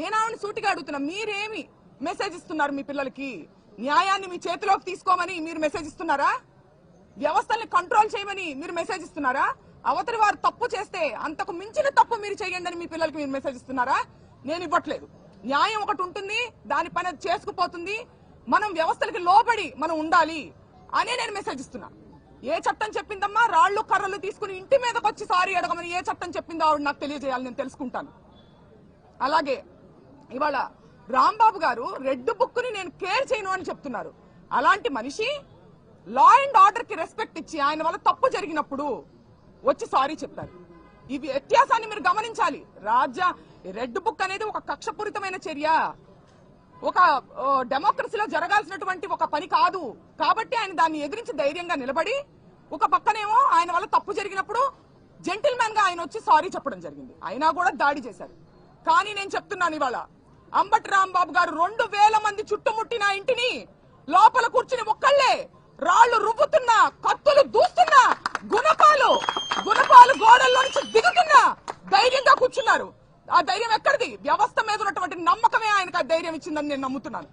నేను ఆవిడని సూటిగా అడుగుతున్నా, మీరేమి మెసేజ్ ఇస్తున్నారు మీ పిల్లలకి? న్యాయాన్ని మీ చేతిలోకి తీసుకోమని మీరు మెసేజ్ ఇస్తున్నారా? వ్యవస్థల్ని కంట్రోల్ చేయమని మీరు మెసేజ్ ఇస్తున్నారా? అవతలి వారు తప్పు చేస్తే అంతకు మించిన తప్పు మీరు చేయండి అని మీ పిల్లలకి మీరు మెసేజ్ ఇస్తున్నారా? నేను ఇవ్వట్లేదు. న్యాయం ఒకటి ఉంటుంది, దాని పని అది చేసుకుపోతుంది. మనం వ్యవస్థలకి లోబడి మనం ఉండాలి అనే నేను మెసేజ్ ఇస్తున్నా. ఏ చట్టం చెప్పిందమ్మా రాళ్లు కర్రలు తీసుకుని ఇంటి మీదకి వచ్చి సారీ అడగమని ఏ చట్టం చెప్పిందో ఆవిడ నాకు తెలియజేయాలి, నేను తెలుసుకుంటాను. అలాగే ఇవాళ రాంబాబు గారు రెడ్ బుక్ ని నేను కేర్ చేయను అని చెప్తున్నారు. అలాంటి మనిషి లా అండ్ ఆర్డర్ కి రెస్పెక్ట్ ఇచ్చి ఆయన వల్ల తప్పు జరిగినప్పుడు వచ్చి సారీ చెప్తారు. ఈ వ్యత్యాసాన్ని మీరు గమనించాలి. రెడ్ బుక్ అనేది ఒక కక్షపూరితమైన చర్య, ఒక డెమోక్రసీలో జరగాల్సినటువంటి ఒక పని కాదు. కాబట్టి ఆయన దాన్ని ఎదిరించి ధైర్యంగా నిలబడి, ఒక పక్కనేమో ఆయన వల్ల తప్పు జరిగినప్పుడు జెంటిల్మెన్ గా ఆయన వచ్చి సారీ చెప్పడం జరిగింది. అయినా కూడా దాడి చేశారు. కానీ నేను చెప్తున్నాను, ఇవాళ అంబటి రాంబాబు గారు 2000 మంది చుట్టుముట్టిన ఇంటిని లోపల కూర్చుని ఒక్కళ్లే రాళ్లు రువ్వుతున్నా, కత్తులు దూస్తున్నా, గుణపాలు గోడల్లో నుంచి దిగుతున్నా ధైర్యంగా కూర్చున్నారు. ఆ ధైర్యం ఎక్కడిది? వ్యవస్థ మీద ఉన్నటువంటి నమ్మకమే ఆయనకు ఆ ధైర్యం ఇచ్చిందని నేను నమ్ముతున్నాను.